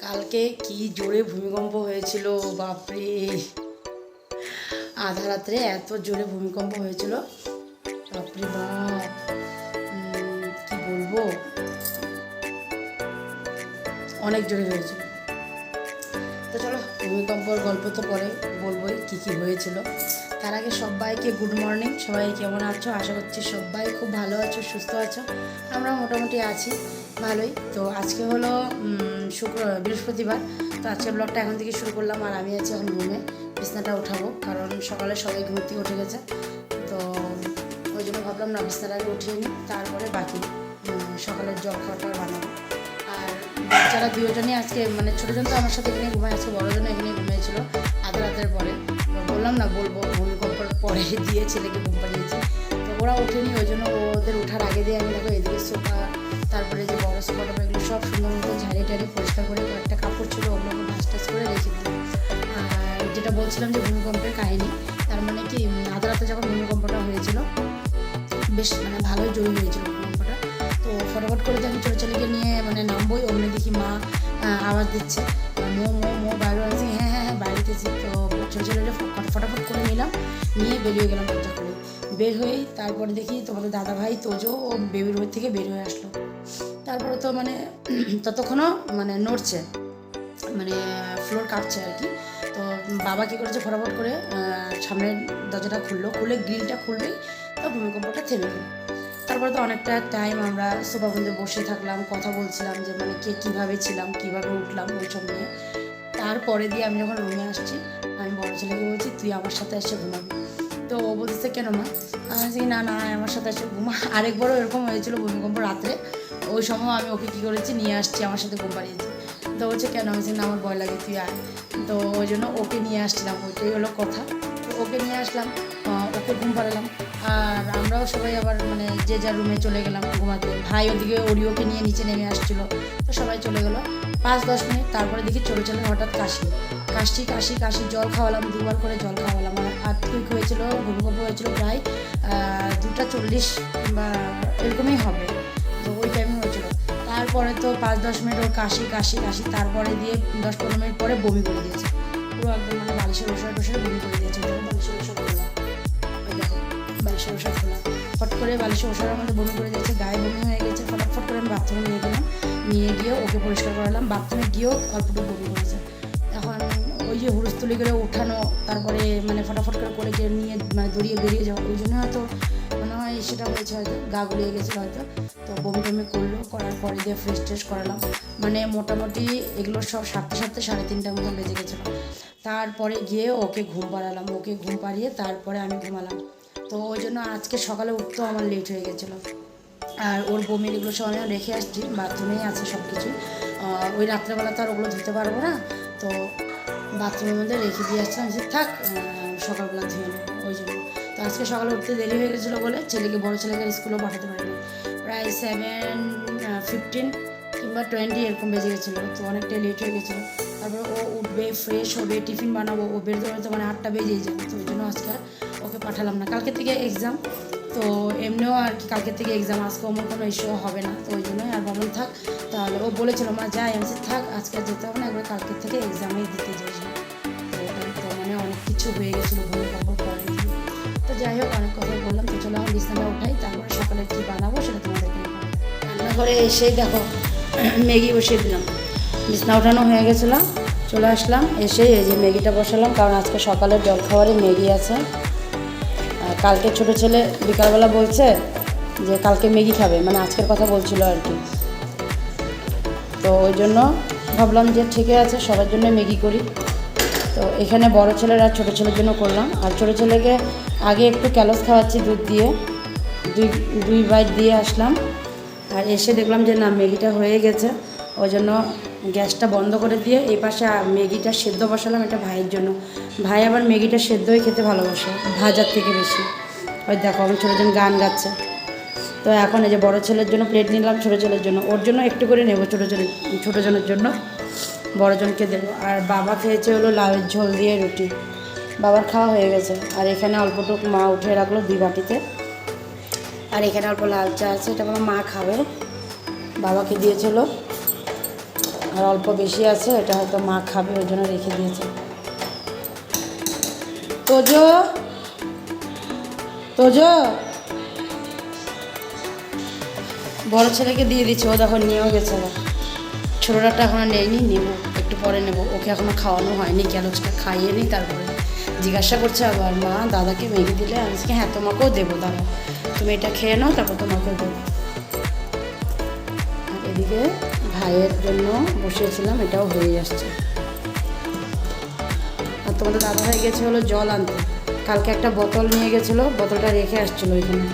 কালকে কি জোরে ভূমিকম্প হয়েছিল বাপরে। আধা রাত্রে এত জোরে ভূমিকম্প হয়েছিল বাপরে বাপ। কি বলবো, অনেক জোরে হয়েছিল। তো চলো ভূমিকম্পর গল্প তো পরে বলবোই কী কী হয়েছিল। তার আগে সবাইকে গুড মর্নিং। সবাই কেমন আছো? আশা করছি সবাই খুব ভালো আছো, সুস্থ আছো। আমরা মোটামুটি আছি ভালোই। তো আজকে হলো বৃহস্পতিবার। তো আজকে ব্লগটা এখন থেকে শুরু করলাম। আর আমি আছি এখন রুমে, বিছনাটা উঠাবো, কারণ সকালে সবাই ঘুম থেকে উঠে গেছে। তো ওই জন্য ভাবলাম না, বিছনাটা আগে উঠিয়ে নিই, তারপরে বাকি সকালের জল খাওয়াটা বানাবো। আর বাচ্চারা দুজনই আজকে মানে ছোটোজন তো আমার সাথে এখানে ঘুমায়, আজকে বড়োজন এখানে ঘুমিয়েছিল আধা রাতের পরে। বললাম না বলবো, ভূমিকম্পের পরে দিয়ে ছেলেকে ঘুম পাড়িয়েছি। তো ওরা ওঠেনি, ওই জন্য ওদের ওঠার আগে দিয়ে আমি দেখো এদিকে সোফা, তারপরে যে বড়ো সোফাটা এগুলো সব সুন্দর মতো ঝাড়িয়ে টাড়িয়ে পরিষ্কার করে, কয়েকটা কাপড় ছিল ওগুলো ভাঁজ টাজ করে রেখে দিই। আর যেটা বলছিলাম যে ভূমিকম্পের কাহিনী, তার মানে কি আধা রাতে যখন ভূমিকম্পটা হয়েছিল বেশ মানে ভালোই জোরে হয়েছিল ভূমিকম্পটা। তো ফটাফট করে তো আমি ছোটো ছেলেকে নিয়ে মানে নামবোই, অমনি দেখি মা আওয়াজ দিচ্ছে, মো মো মো বাইরে আছে। হ্যাঁ হ্যাঁ হ্যাঁ বাড়িতেছি। তো ছোটো ছেলেটা ফটাফট করে নিলাম, নিয়ে বেরিয়ে গেলাম দরজা করে। বের হয়েই তারপরে দেখি তোমাদের দাদা ভাই তোজো ও বেবির রুম থেকে বের হয়ে আসলো। তারপরে তো মানে ততক্ষণও মানে নড়ছে, মানে ফ্লোর কাঁপছে আর কি। তো বাবা কী করেছে, ফটাফট করে সামনের দরজাটা খুলে গ্রিলটা খুলবেই তো ভূমিকম্পটা থেমে গেল। তারপরে তো অনেকটা টাইম আমরা সোফা বন্ধে বসে থাকলাম, কথা বলছিলাম যে মানে কে কীভাবে ছিলাম, কীভাবে উঠলাম ওই সব নিয়ে। তারপরে দিয়ে আমি যখন রুমে আসছি, আমি বড় ছেলেকে বলছি তুই আমার সাথে এসে ঘুমাবি। তো ও বলতেছে কেন মা? আমি বলছি না না আমার সাথে এসে ঘুমা। আরেকবারও এরকম হয়েছিল ভূমিকম্প রাত্রে, ওই সময় আমি ওকে কী করেছি, নিয়ে আসছি আমার সাথে ঘুম পাড়িয়েছি। তো বলছে কেন? আমি বলছি না আমার ভয় লাগে, তুই আয়। তো ওই জন্য ওকে নিয়ে আসছিলাম, ওইটাই হলো কথা। তো ওকে নিয়ে আসলাম, ওকে ঘুম পাড়ালাম। আর আমরাও সবাই আবার মানে যে যার রুমে চলে গেলাম ঘুমাতে। ভাই ওদিকে ওরিওকে নিয়ে নিচে নেমে আসছিলো, তো সবাই চলে গেলো 5-10 মিনিট। তারপরে দেখি ছোটো ছেলের হঠাৎ কাশি জল খাওয়ালাম, 2বার করে জল খাওয়ালাম। আর আর্থকুইক হয়েছিল, ভূমিকম্প হয়েছিল প্রায় 2:40 বা এরকমই হবে। তো ওই টাইমে হয়েছিল। তারপরে তো 5-10 মিনিট ওর কাশি, তারপরে দিয়ে 10-15 মিনিট পরে বমি করে দিয়েছে, পুরো একদম মানে বালিশের ওষুধ বমি করে দিয়েছে। বালিশের ওষুধ খোলা, ওই দেখো বালিশের ওষুধ খোলা, ফট করে বালিশের ওষুধের মধ্যে বমি করে দিয়েছে, গায়ে বমি হয়ে গেছে। ফটাফট করে আমি বাথরুমে নিয়ে গেলাম, নিয়ে গিয়ে ওকে পরিষ্কার করালাম। বাথরুমে গিয়েও অল্পটুকু বমি করেছে। এখন ওই যে হুড়স্থুলি করে ওঠানো, তারপরে মানে ফটাফট করে গিয়ে নিয়ে মানে দৌড়িয়ে বেরিয়ে যাওয়া, ওই জন্য হয়তো মনে হয় সেটা হয়েছে, হয়তো গা গুলিয়ে গেছে হয়তো। তো বমি টমি করলো, করার পরে দিয়ে ফ্রেশ ট্রেশ করালাম। মানে মোটামুটি এগুলো সব সারতে 3:30 মতো বেজে গেছিলো। তারপরে গিয়ে ওকে ঘুম পাড়ালাম, ওকে ঘুম পাড়িয়ে তারপরে আমি ঘুমালাম। তো ওই জন্য আজকে সকালে উঠতেও আমার লেট হয়ে গেছিলো। আর ওর বমির এগুলো সব আমি রেখে আসছি, বাথরুমেই আছে সব কিছু। ওই রাত্রেবেলা তো আর ওগুলো ধুতে পারবো না, তো বাথরুমের মধ্যে রেখে দিয়ে আসছিলাম যে থাক সকালবেলা ধুয়ে নেবো, ওই জন্য। তো আজকে সকালে উঠতে দেরি হয়ে গেছিলো বলে বড়ো ছেলেকে স্কুলেও পাঠাতে পারিনি। প্রায় 7:15 কিংবা 20 এরকম বেজে গেছিলো। তো অনেকটাই লেট হয়ে গেছিলো। তারপরে ও উঠবে, ফ্রেশ হবে, টিফিন বানাবো, ও বেরোতে বেরোতে মানে 8টা বেজেই যাবে। তো ওই জন্য আজকে আর ওকে পাঠালাম না। কালকে থেকে এক্সাম, তো এমনিও আর কি কালকে থেকে এক্সাম, আজকে আমার কোনো ইস্যু হবে না। তো ওই জন্যই আর ভাবলাম থাক। তাহলে ও বলেছিল মা যাই, আমি থাক আজকে যেতে হবে না, একবার কালকে থেকে এক্সামেই দিতে যাই। তো মানে অনেক কিছু হয়ে গেছিলো ভূমিকম্প পরে। তো যাই হোক অনেক কথা বললাম। তো চলো আমি বিছানাটা উঠাই, তারপরে সকালে কী বানাবো সেটা তোমাদেরকে রান্নাঘরে এসেই দেখো ম্যাগি বসিয়ে দিলাম। বিছানা ওঠানো হয়ে গেছিলো, চলে আসলাম, এসে এই যে ম্যাগিটা বসালাম, কারণ আজকে সকালের জলখাবারে ম্যাগি আছে। কালকে ছোটো ছেলে বিকালবেলা বলছে যে কালকে ম্যাগি খাবে, মানে আজকের কথা বলছিল আর কি। তো ওই জন্য ভাবলাম যে ঠিকই আছে, সবার জন্য ম্যাগি করি। তো এখানে বড় ছেলের আর ছোটো ছেলের জন্য করলাম। আর ছোটো ছেলেকে আগে একটু ক্যালস খাওয়াচ্ছি দুধ দিয়ে, দুই বাইট দিয়ে আসলাম। আর এসে দেখলাম যে না ম্যাগিটা হয়ে গেছে, ওই জন্য গ্যাসটা বন্ধ করে দিয়ে এই পাশে ম্যাগিটা সেদ্ধ বসালাম, এটা ভাইয়ের জন্য। ভাই আবার ম্যাগিটা সেদ্ধই খেতে ভালোবাসে ভাজার থেকে বেশি। ওই দেখো আমার ছোটোজন গান গাচ্ছে। তো এখন এই যে বড়ো ছেলের জন্য প্লেট নিলাম, ছোটো ছেলের জন্য, ওর জন্য একটু করে নেবো, ছোটোজনের জন্য, বড়জনকে দেবো। আর বাবা খেয়েছে হলো লাউয়ের ঝোল দিয়ে রুটি, বাবার খাওয়া হয়ে গেছে। আর এখানে অল্পটুকু মা উঠিয়ে রাখলো 2 বাটিতে। আর এখানে অল্প লাল চা আছে, এটা আমার মা খাবে, বাবাকে দিয়েছিল। আর অল্প বেশি আছে, এটা হয়তো মা খাবে ওই জন্য রেখে দিয়েছে। তোজো তোজো বড় ছেলেকে দিয়ে দিচ্ছে, ও দেখো নিয়েও গেছে। ছোটোটা এখনো নেয়নি, নেবো একটু পরে নেবো। ওকে এখনো খাওয়ানো হয়নি, ক্যালোক্সটা খাইয়ে নিই তারপরে। জিজ্ঞাসা করছে আবার, মা দাদাকে ম্যাগি দিলে? আমি বলছি হ্যাঁ তোমাকেও দেবো, দাদা তুমি এটা খেয়ে নাও তারপর তোমাকেও দেবো। আর এদিকে ভাইয়ের জন্য বসিয়েছিলাম, এটাও হয়ে আসছে। আর তোমাদের দাদা ভাই গেছে হলো জল আনতে, কালকে একটা বোতল নিয়ে গেছিলো, বোতলটা রেখে আসছিলো ওইখানে,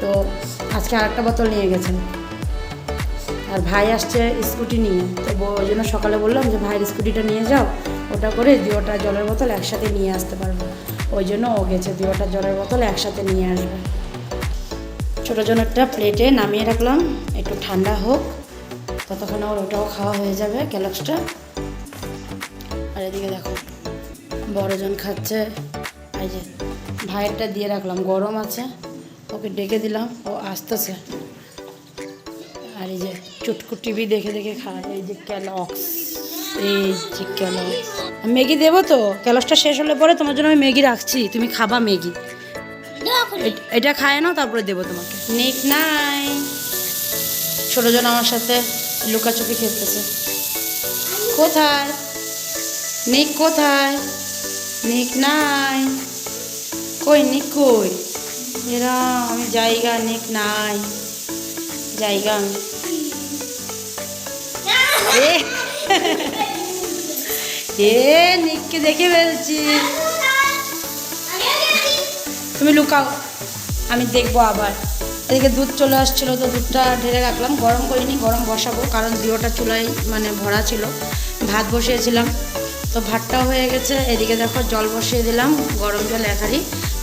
তো আজকে আরেকটা বোতল নিয়ে গেছে। আর ভাই আসছে স্কুটি নিয়ে, তো ওই জন্য সকালে বললাম যে ভাইয়ের স্কুটিটা নিয়ে যাও, ওটা করে 2টা জলের বোতল একসাথে নিয়ে আসতে পারবো। ওই জন্য ও গেছে 2টা জলের বোতল একসাথে নিয়ে আসবে। ছোটো জন্য একটা প্লেটে নামিয়ে রাখলাম, একটু ঠান্ডা হোক, ততক্ষণ ওর ওটাও খাওয়া হয়ে যাবে ক্যালোক্সটা। আর এদিকে দেখো বড়জন খাচ্ছে, এই যে ভাইয়েরটা দিয়ে রাখলাম, গরম আছে, ওকে ডেকে দিলাম, ও আসতেছে। আর এই যে চুটকু টিভি দেখে দেখে খায়, এই যে ক্যালক্স, এই যে ক্যালক্স। ম্যাগি দেবো তো, ক্যালক্সটা শেষ হলে পরে তোমার জন্য আমি ম্যাগি রাখছি, তুমি খাবা ম্যাগি। এটা খায় নাও তারপরে দেবো তোমাকে। নিক নাই, ছোটোজন আমার সাথে লুকাচুপি খেলতেছে। কোথায় নিক, কোথায় নিক? নাই, কই নিক কই? এরা আমি জায়গা, নিক নাই জায়গা। আমি নিককে দেখে ফেলছি, তুমি লুকাও আমি দেখবো। আবার এদিকে দুধ চলে আসছিলো, তো দুধটা ঢেলে রাখলাম, গরম করিনি, গরম বসাবো, কারণ 2টা চুলায় মানে ভরা ছিল। ভাত বসিয়েছিলাম, তো ভাতটাও হয়ে গেছে। এদিকে দেখো জল বসিয়ে দিলাম, গরম জল একারি,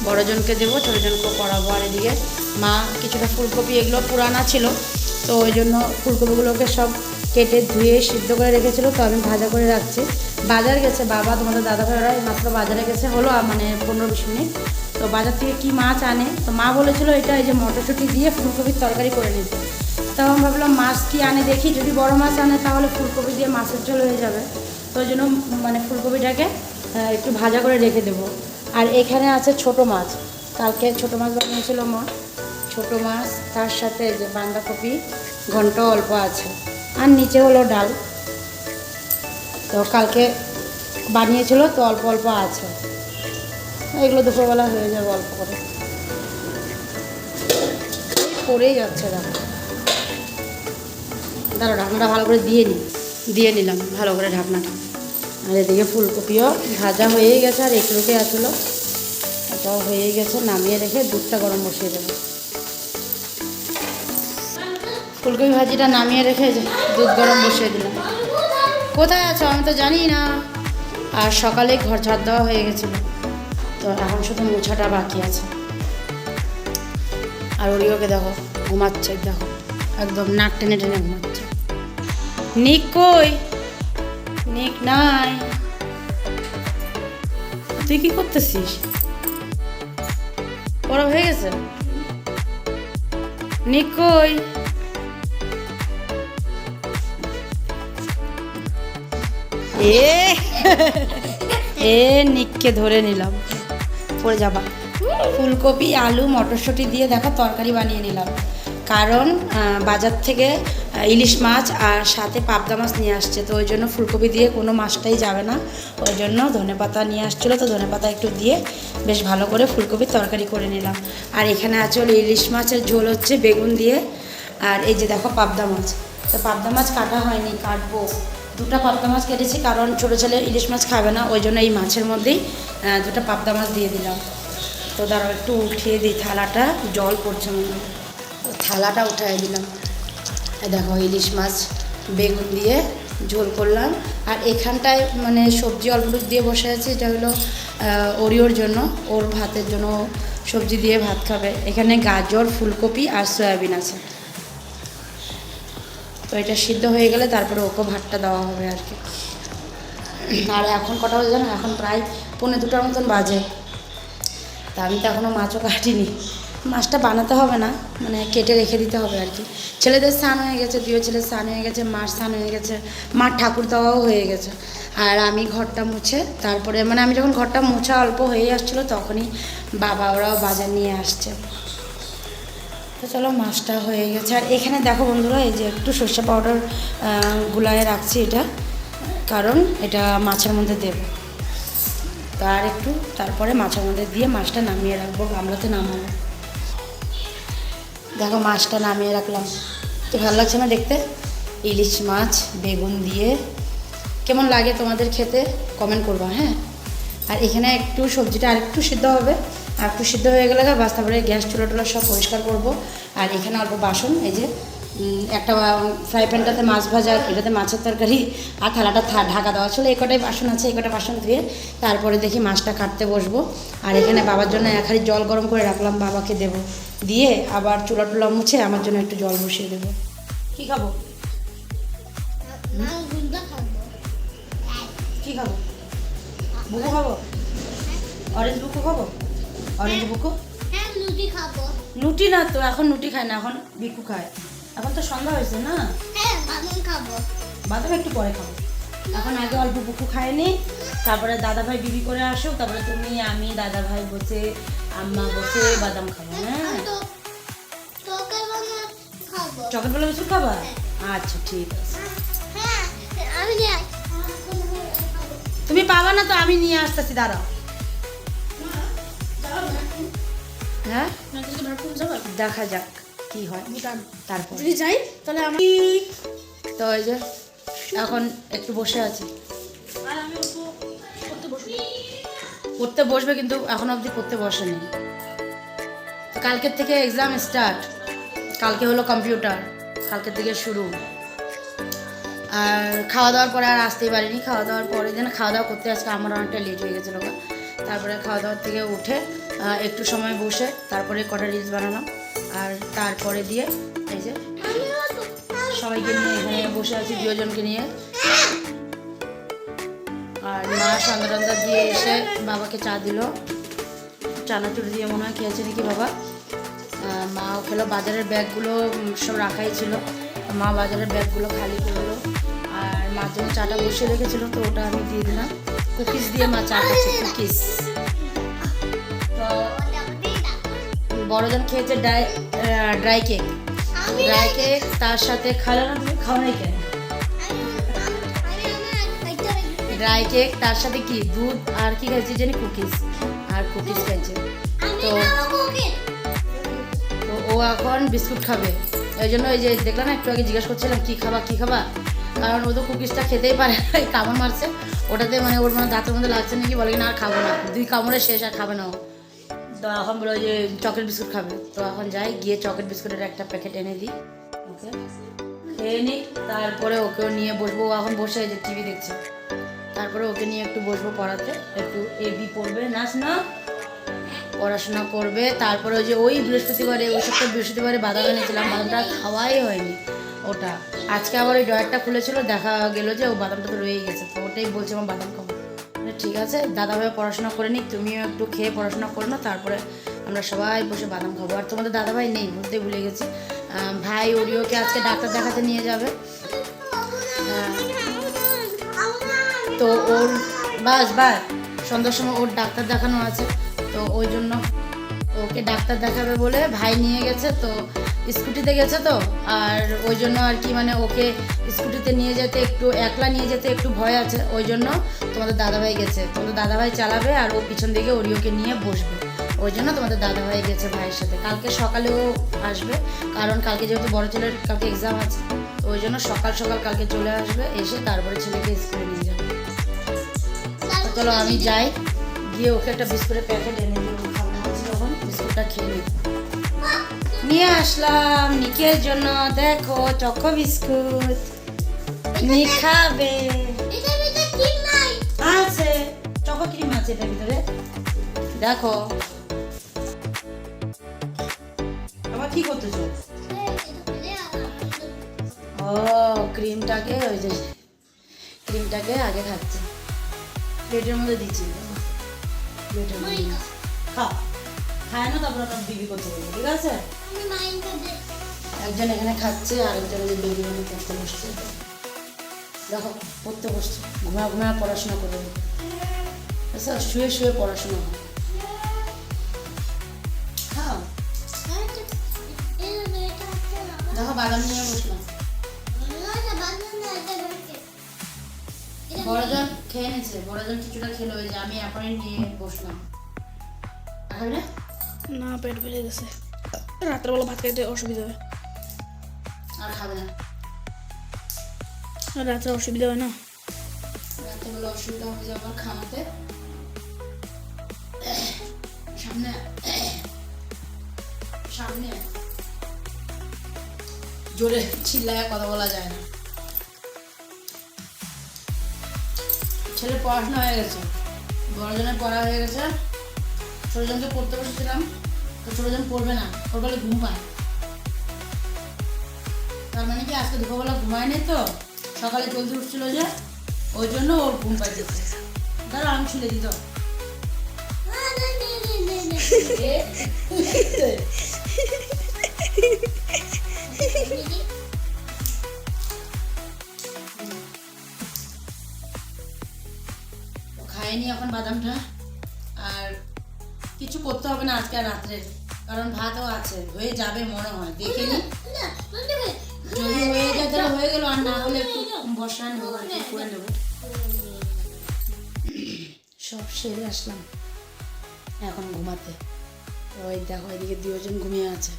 বড়জনকে দেবো, ছোটোজনকেও করাবো। আর এদিকে মা কিছুটা ফুলকপি, এগুলো পুরানা ছিল, তো ওই জন্য ফুলকপিগুলোকে সব কেটে ধুয়ে সিদ্ধ করে রেখেছিলো, তো আমি ভাজা করে রাখছি। বাজার গেছে বাবা, তোমাদের দাদা ভাইরা মাত্র বাজারে গেছে, হলো মানে 15-20 মিনিট। তো বাজার থেকে কি মাছ আনে, তো মা বলেছিল এটা এই যে মটরশুঁটি দিয়ে ফুলকপির তরকারি করে নিতে। তো আমি ভাবলাম মাছ কি আনে দেখি, যদি বড় মাছ আনে তাহলে ফুলকপি দিয়ে মাছের ঝোল হয়ে যাবে। তো ওই জন্য মানে ফুলকপিটাকে একটু ভাজা করে রেখে দেবো। আর এখানে আছে ছোট মাছ, কালকে ছোট মাছ বানিয়েছিল মা, ছোট মাছ, তার সাথে যে বাঁধাকপি ঘন্ট অল্প আছে, আর নিচে হলো ডাল, তো কালকে বানিয়েছিল তো অল্প অল্প আছে, এগুলো দুপুরবেলা হয়ে যাবে অল্প করে। পড়েই যাচ্ছে দাঁড়া, ঢাকনাটা ভালো করে দিয়ে নিলাম ভালো করে ঢাকনাটা। আর এদিকে ফুলকপিও ভাজা হয়েই গেছে, আর একটুকে আসলো, এটাও হয়েই গেছে, নামিয়ে রেখে দুধটা গরম বসিয়ে দেবো। ফুলকপি ভাজিটা নামিয়ে রেখে দুধ গরম বসিয়ে দিলাম। কোথায় আছো আমি তো জানি না। আর সকালে ঘর ঝাড় দেওয়া হয়ে গেছিলো, তো এখন শুধু মোছাটা বাকি আছে। আর ওরিওকে দেখো ঘুমাচ্ছে, দেখো একদম নাক টেনে টেনে ঘুমাচ্ছে। নিক কই? নিক নাই, তুই কি করতেছিস? পড়া হয়ে গেছে? নিক কই? নিককে ধরে নিলাম, পড়ে যাবা। ফুলকপি আলু মটরশুঁটি দিয়ে দেখো তরকারি বানিয়ে নিলাম, কারণ বাজার থেকে ইলিশ মাছ আর সাথে পাবদা মাছ নিয়ে আসছে, তো ওই জন্য ফুলকপি দিয়ে কোনো মাছটাই যাবে না, ওই জন্য ধনেপাতা নিয়ে আসছিলো, তো ধনেপাতা একটু দিয়ে বেশ ভালো করে ফুলকপির তরকারি করে নিলাম। আর এখানে আছে হলো ইলিশ মাছের ঝোল হচ্ছে বেগুন দিয়ে, আর এই যে দেখো পাবদা মাছ, তো পাবদা মাছ কাটা হয়নি, কাটবো। 2টা পাবদা মাছ কেটেছি, কারণ ছোটো ছেলে ইলিশ মাছ খাবে না, ওই জন্য এই মাছের মধ্যেই 2টা পাবদা মাছ দিয়ে দিলাম। তো দাঁড়াও একটু উঠিয়ে দিই থালাটা, জল পড়ছে মনে হয়, থালাটা উঠিয়ে দিলাম। দেখো ইলিশ মাছ বেগুন দিয়ে ঝোল করলাম। আর এখানটায় মানে সবজি অল্প দিয়ে বসে আছে, এটা হলো ওরিওর জন্য, ওর ভাতের জন্য সবজি দিয়ে ভাত খাবে। এখানে গাজর ফুলকপি আর সয়াবিন আছে, তো এটা সিদ্ধ হয়ে গেলে তারপরে ওকে ভাতটা দেওয়া হবে আর কি। আর এখন কটা বাজে জানো? এখন প্রায় 1:45 মতন বাজে, তা আমি তো এখনও মাছও কাটিনি, মাছটা বানাতে হবে না, মানে কেটে রেখে দিতে হবে আর কি। ছেলেদের স্নান হয়ে গেছে, দুই ছেলের স্নান হয়ে গেছে, মার স্নান হয়ে গেছে, মার ঠাকুর দেওয়াও হয়ে গেছে। আর আমি ঘরটা মুছে তারপরে, মানে আমি যখন ঘরটা মোছা অল্প হয়ে আসছিলো তখনই বাবা ওরাও বাজার নিয়ে আসছে। তো চলো মাছটা হয়ে গেছে। আর এখানে দেখো বন্ধুরা, এই যে একটু সর্ষে পাউডার গুলায় রাখছি এটা, কারণ এটা মাছের মধ্যে দেবো। তার একটু তারপরে মাছের মধ্যে দিয়ে মাছটা নামিয়ে রাখবো, গামলাতে নামাবো। দেখো মাছটা নামিয়ে রাখলাম, তো ভালো লাগছে না দেখতে? ইলিশ মাছ বেগুন দিয়ে কেমন লাগে তোমাদের খেতে কমেন্ট করবা, হ্যাঁ। আর এখানে একটু সবজিটা আরেকটু সিদ্ধ হবে, আর একটু সিদ্ধ হয়ে গেলে বাস, তারপরে গ্যাস চুলা টুলা সব পরিষ্কার করবো। আর এখানে অল্প বাসন, এই যে একটা ফ্রাই প্যানটাতে মাছ ভাজা, এটাতে মাছের তরকারি, আর থালাটা ঢাকা দেওয়া ছিল। এই কটাই বাসন আছে, এই কটা বাসন ধুয়ে তারপরে দেখি মাছটা কাটতে বসবো। আর এখানে বাবার জন্য এক হাঁড়ি জল গরম করে রাখলাম, বাবাকে দেবো, দিয়ে আবার চুলা টুলা মুছে আমার জন্য একটু জল বসিয়ে দেবো। কি খাবো? কি খাবো? বুকু খাবো? অরেঞ্জ বুকু খাবো? অরেঞ্জ বুকু? নুটি না তো, এখন নুটি খায় না, এখন বিকু খায়। এখন তো সন্ধ্যা হয়েছে না, বাদাম একটু পরে খাবো। এখন আগে অল্প বুকু খায়নি, তারপরে দাদা ভাই বিবি করে আসুক, তারপরে তুমি, আমি, দাদা ভাই বসে, আম্মা বসে বাদাম খাবো। হ্যাঁ, চকের বেলা বিস্কুট খাবা? আচ্ছা ঠিক আছে, তুমি পাবা না তো, আমি নিয়ে আসতেছি, দাঁড়াও। হ্যাঁ দেখা যাক কি হয়, তারপর যদি যাই তাহলে আমি তো এই যে এখন একটু বসে আছি। পড়তে বসবে, কিন্তু এখন অবধি পড়তে বসেনি। তো কালকের থেকে এক্সাম স্টার্ট, কালকে হলো কম্পিউটার, কালকের থেকে শুরু। আর খাওয়া দাওয়ার পরে আর আসতেই পারিনি, খাওয়া দাওয়ার পরে যেন খাওয়া দাওয়া করতে আজকে আমার অনেকটা লেট হয়ে গেছিলো। তারপরে খাওয়া দাওয়ার থেকে উঠে একটু সময় বসে তারপরে কটা রিলস বানালাম। আর তারপরে দিয়ে এই যে সবাইকে নিয়ে এখানে বসে আছি, দুজনকে নিয়ে। আর মা সন্ধ্যা টন্ধা দিয়ে এসে বাবাকে চা দিল, চানাচুর দিয়ে মনে হয় খেয়েছে নাকি বাবা। মাও খেলো, বাজারের ব্যাগগুলো সব রাখাই ছিল, মা বাজারের ব্যাগগুলো খালি করলো। আর মার জন্য চাটা বসিয়ে রেখেছিল, তো ওটা আমি দিয়ে দিলাম। কুকিজ দিয়ে মা চা খাচ্ছে, কুকিজ। তো বড়জন খেয়েছে ড্রাই কেক, ড্রাই কেক, তার সাথে খালো না, তুমি খাও নাই কেন? ড্রাই কেক তার সাথে কি দুধ আর কি খাইছে জানি, কুকিজ, আর কুকিজ খাইছে। তো ও এখন বিস্কুট খাবে, ওই জন্য ওই যে দেখলাম একটু আগে জিজ্ঞেস করছিলাম কি খাবা কি খাবা, কারণ ও তো কুকিজটা খেতেই পারে, কামড় মারছে ওটাতে, মানে ওর মানে দাঁতের মধ্যে লাগছে নাকি, বলে না আর খাবো না, 2 কামড়ে শেষ, আর খাবে না ও। তো এখন বলো যে চকলেট বিস্কুট খাবে। তো এখন যাই, গিয়ে চকলেট বিস্কুটের একটা প্যাকেট এনে দিই, ওকে খেয়ে নিই, তারপরে ওকেও নিয়ে বসবো। ও এখন বসে যে টিভি দেখছে, তারপরে ওকে নিয়ে একটু বসবো পড়াতে, একটু এবি পড়বে, নাচ না পড়াশোনা করবে। তারপরে ওই যে ওই বৃহস্পতিবারে, ওই সপ্তাহে বৃহস্পতিবারে বাদাম এনেছিলাম, বাদামটা খাওয়াই হয়নি ওটা। আজকে আবার ওই ড্রয়ারটা খুলেছিল, দেখা গেলো যে ও বাদামটা তো রয়েই গেছে, তো ওটাই বলছে আমার বাদাম খাবো। ঠিক আছে, দাদাভাই পড়াশোনা করে নিক, তুমিও একটু খেয়ে পড়াশোনা করো না, তারপরে আমরা সবাই বসে বাদাম খাবো। আর তোমাদের দাদাভাই নেই, বলতে ভুলে গেছি, ভাই ওরিওকে আজকে ডাক্তার দেখাতে নিয়ে যাবে। তো ওর বাস সন্ধ্যার সময় ওর ডাক্তার দেখানো আছে, তো ওই জন্য ওকে ডাক্তার দেখাবে বলে ভাই নিয়ে গেছে। তো স্কুটিতে গেছে তো, আর ওই জন্য আর কি, মানে ওকে স্কুটিতে নিয়ে যেতে একটু, একলা নিয়ে যেতে একটু ভয় আছে, ওই জন্য তোমাদের দাদাভাই গেছে। তোমাদের দাদাভাই চালাবে আর ও পিছন দিকে ওরিওকে নিয়ে বসবে, ওই জন্য তোমাদের দাদাভাই গেছে ভাইয়ের সাথে। কালকে সকালেও আসবে, কারণ কালকে যেহেতু বড় ছেলের কালকে এক্সাম আছে, তো ওই জন্য সকাল সকাল কালকে চলে আসবে, এসে তারপরে ছেলেকে স্কুলে নিয়ে যাবে। তো চলো আমি যাই, গিয়ে ওকে একটা বিস্কুটের প্যাকেট এনে দিই, তখন বিস্কুটটা খেয়ে নিয়ে আসলাম নিকের জন্য। দেখো চকো বিস্কুট, নিক খাবে, আছে চকো ক্রিম আছে এটার ভিতরে, দেখো। আবার কি করতেছো? ও ক্রিমটাকে, ওই যে ক্রিমটাকে আগে খাচ্ছে, প্লেটের মধ্যে দিচ্ছি, প্লেটের মধ্যে খা। খায় না, তারপর আমরা বিবি করতে বলবো, ঠিক আছে? একজন এখানে খাচ্ছে, আরেকজন যে বেবি আমি পড়তে বসছে। দেখো পড়তে বসছে, ঘুমা পড়াশোনা করবে। আচ্ছা, শুয়ে শুয়ে পড়াশোনা হয়। খাও, দেখো বাদাম নিয়ে বসলাম। বড়জন খেয়ে নিচ্ছে, বড়জন কিছুটা খেলো, ওই যে আমি এখন নিয়ে বসলাম। খাবি না? না, পেট ভরে গেছে, রাত্রেবেলা ভাত খাইতে অসুবিধা হয়। আর খাবে না? রাত্রে অসুবিধা হয় না? রাত্রেবেলা অসুবিধা হয়ে যাবে খাওয়াতে। সামনে সামনে জোরে চিল্লায় কথা বলা যায় না। ছেলে পড়াশোনা হয়ে গেছে, বড়জনের পড়া হয়ে গেছে, ছোটজনকে পড়তে বসেছিলাম, তো ছোটজন পড়বে না, ওর বলে ঘুম পায়। তার মানে কি আজকে দুপুরবেলা ঘুমায় নেই, তো সকালে জলদি উঠছিল যে, ওই জন্য ওর ঘুম পাইতেছে। দাঁড়া আমি ছুলে দিত। খাইনি এখন বাদামটা, আর কিছু করতে হবে না আজকে আর রাত্রে, কারণ ভাতও আছে, হয়ে যাবে মনে হয়, দেখে নি। যদি হয়ে যায় তাহলে হয়ে গেল, আর না হলে একটু বসা নেবো, আর কি করে নেবো। সব সেরে আসলাম এখন ঘুমাতে। ওই দেখো এদিকে দুজন ঘুমিয়ে আছে,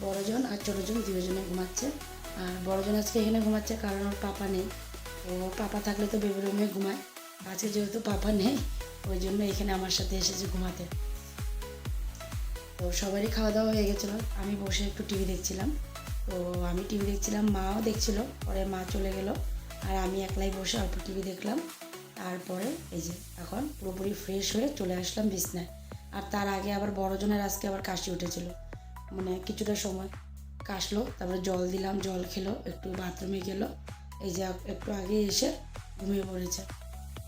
বড়জন আর ছোটজন দুজনে ঘুমাচ্ছে। আর বড়জন আজকে এখানে ঘুমাচ্ছে কারণ ওর পাপা নেই, ওর পাপা থাকলে তো বেবি রুমে ঘুমায়, আজকে যেহেতু পাপা নেই ওই জন্য এখানে আমার সাথে এসেছে ঘুমাতে। তো সবারই খাওয়া দাওয়া হয়ে গেছিলো, আমি বসে একটু টিভি দেখছিলাম। তো আমি টিভি দেখছিলাম, মাও দেখছিল, পরে মা চলে গেল, আর আমি একলাই বসে অল্প টিভি দেখলাম। তারপরে এই যে এখন পুরোপুরি ফ্রেশ হয়ে চলে আসলাম বিছনায়। আর তার আগে আবার বড়জনের আজকে আবার কাশি উঠেছিল, মানে কিছুটা সময় কাশলো, তারপরে জল দিলাম, জল খেলো, একটু বাথরুমে গেল, এই যে একটু আগে এসে ঘুমিয়ে পড়েছে।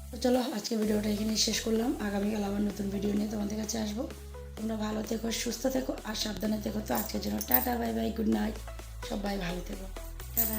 তো চলো আজকে ভিডিওটা এখানেই শেষ করলাম, আগামীকাল আবার নতুন ভিডিও নিয়ে তোমাদের কাছে আসবো। তোমরা ভালো থেকো, সুস্থ থেকো আর সাবধানে থেকো। তো আজকের জন্য tata, bye bye, good night, সবাই ভালো থেকো, টাটা।